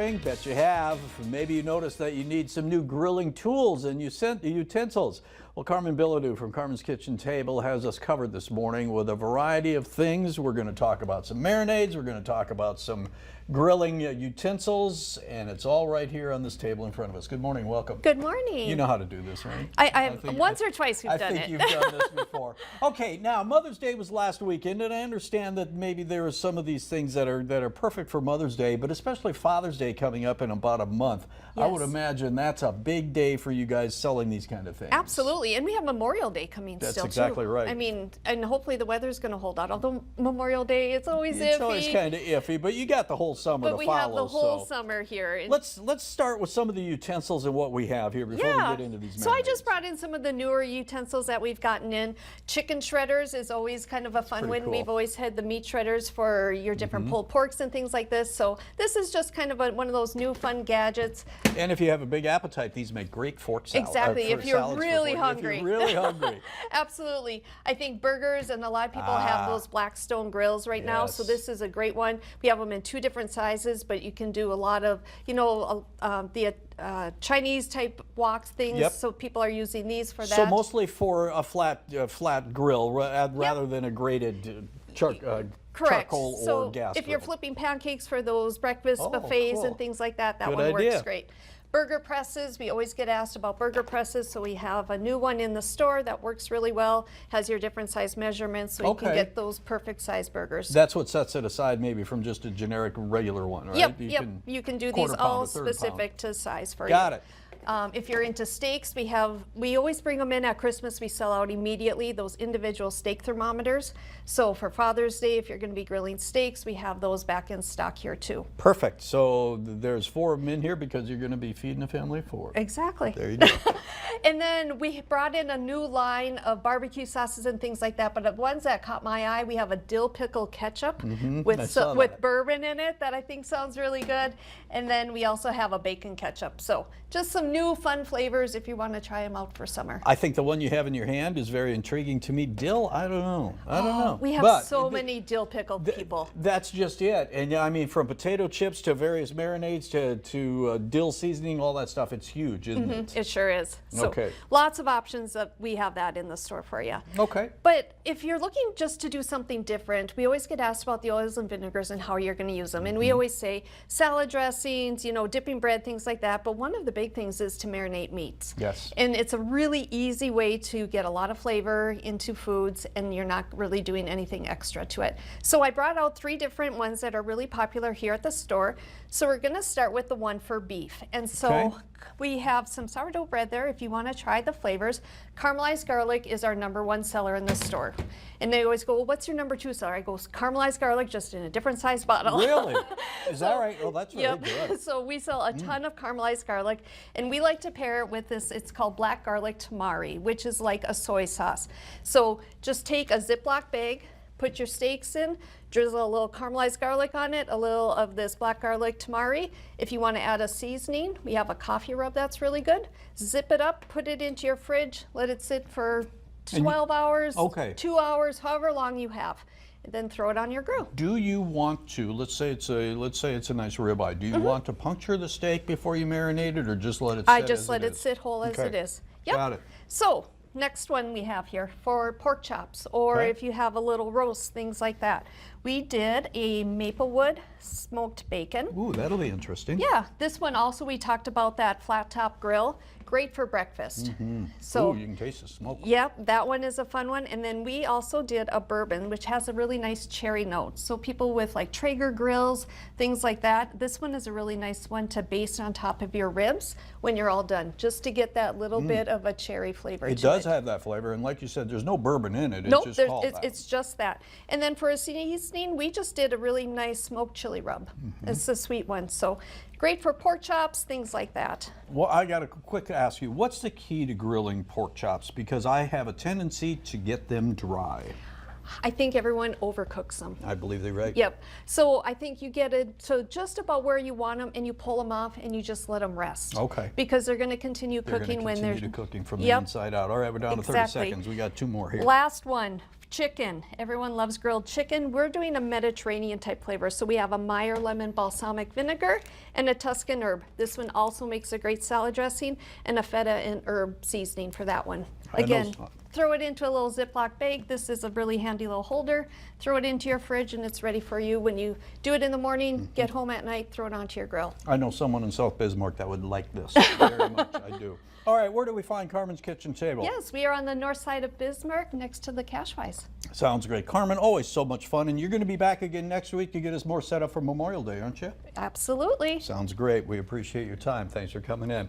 Bet you have. Maybe you noticed that you need some new grilling tools and utensils. Well, Karmin from Karmin's Kitchen Table has us covered this morning with a variety of things. We're going to talk about some marinades. We're going to talk about some grilling utensils, and it's all right here on this table in front of us. Good morning. Welcome. Good morning. You know how to do this, right? I once or twice we've done it. I think you've done this before. Okay, now Mother's Day was last weekend, and I understand that maybe there are some of these things that are perfect for Mother's Day, but especially Father's Day coming up in about a month. Yes. I would imagine that's a big day for you guys selling these kind of things. Absolutely, and we have Memorial Day coming That's still exactly too. right. I mean, and hopefully the weather's going to hold out. Although Memorial Day, it's always iffy. It's always kind of iffy, but you got the whole summer to follow. But we have the whole summer here. Let's start with some of the utensils and what we have here before we get into these marinades. So I just brought in some of the newer utensils that we've gotten in. Chicken shredders is always kind of a fun one. Cool. We've always had the meat shredders for your different pulled porks and things like this. So this is just kind of one of those new fun gadgets. And if you have a big appetite, these make great fork salad. Exactly, if you're really hungry. If you're really hungry. Absolutely. I think burgers, and a lot of people have those Blackstone grills right now, so this is a great one. We have them in 2 different sizes, but you can do a lot of, you know, the Chinese type woks things, so people are using these for that. So mostly for a flat grill rather than a grated charcoal or gas if grill. you're flipping pancakes for those breakfast buffets and things like that, that one works great. Burger presses, we always get asked about burger presses, so we have a new one in the store that works really well, has your different size measurements, so you can get those perfect size burgers. That's what sets it aside maybe from just a generic regular one, right? Yep, you can do these all specific to size for you. Got it. If you're into steaks, we always bring them in at Christmas. We sell out immediately, those individual steak thermometers. So for Father's Day, if you're going to be grilling steaks, we have those back in stock here too. Perfect. So there's 4 of them in here because you're going to be feeding a family of 4. Exactly. There you go. And then we brought in a new line of barbecue sauces and things like that, but the ones that caught my eye, we have a dill pickle ketchup with bourbon in it that I think sounds really good. And then we also have a bacon ketchup. So just some new fun flavors if you want to try them out for summer. I think the one you have in your hand is very intriguing to me. Dill, I don't know. We have so many dill pickle people. That's just it. And I mean, from potato chips to various marinades to dill seasoning, all that stuff, it's huge, isn't it? It sure is. So lots of options. We have that in the store for you. Okay. But if you're looking just to do something different, we always get asked about the oils and vinegars and how you're going to use them. And we always say salad dressings, you know, dipping bread, things like that. But one of the big things is to marinate meats. Yes. And it's a really easy way to get a lot of flavor into foods, and you're not really doing anything extra to it. So I brought out 3 different ones that are really popular here at the store. So we're going to start with the one for beef. And so we have some sourdough bread there if you want to try the flavors. Caramelized garlic is our #1 seller in the store. And they always go, well, what's your #2 seller? I go, caramelized garlic, just in a different size bottle. Really? Is that right? Oh, that's really good. So we sell a ton of caramelized garlic, and we like to pair it with this. It's called black garlic tamari, which is like a soy sauce. So just take a Ziploc bag, put your steaks in, drizzle a little caramelized garlic on it, a little of this black garlic tamari. If you want to add a seasoning, we have a coffee rub that's really good. Zip it up, put it into your fridge, let it sit for 12 hours, 2 hours, however long you have. And then throw it on your grill. Do you want to, let's say it's a nice ribeye, do you want to puncture the steak before you marinate it, or just let it sit I just let it sit whole as it is. Yep. Got it. So next one we have here for pork chops, or if you have a little roast, things like that. We did a Maplewood smoked bacon. Ooh, that'll be interesting. Yeah, this one also, we talked about that flat top grill. Great for breakfast. So, ooh, you can taste the smoke. Yep, that one is a fun one. And then we also did a bourbon, which has a really nice cherry note. So people with like Traeger grills, things like that, this one is a really nice one to baste on top of your ribs when you're all done, just to get that little bit of a cherry flavor to it. It does have that flavor, and like you said, there's no bourbon in it. Nope, it's just called that. It's just that. And then for a seasoning, we just did a really nice smoked chili rub. It's a sweet one. So great for pork chops, things like that. Well, I got to quick ask you, what's the key to grilling pork chops? Because I have a tendency to get them dry. I think everyone overcooks them. I believe they're right. Yep. So I think you get it to just about where you want them, and you pull them off and you just let them rest. Okay. Because they're going to continue cooking when they're cooking from the inside out. All right, we're down to 30 seconds. We got 2 more here. Last one. Chicken. Everyone loves grilled chicken. We're doing a Mediterranean type flavor. So we have a Meyer lemon balsamic vinegar and a Tuscan herb. This one also makes a great salad dressing, and a feta and herb seasoning for that one. Again, throw it into a little Ziploc bag. This is a really handy little holder. Throw it into your fridge and it's ready for you. When you do it in the morning, get home at night, throw it onto your grill. I know someone in South Bismarck that would like this very much. I do. All right, where do we find Karmin's Kitchen Table? Yes, we are on the north side of Bismarck next to the Cash Wise. Sounds great. Karmin, always so much fun. And you're going to be back again next week to get us more set up for Memorial Day, aren't you? Absolutely. Sounds great. We appreciate your time. Thanks for coming in.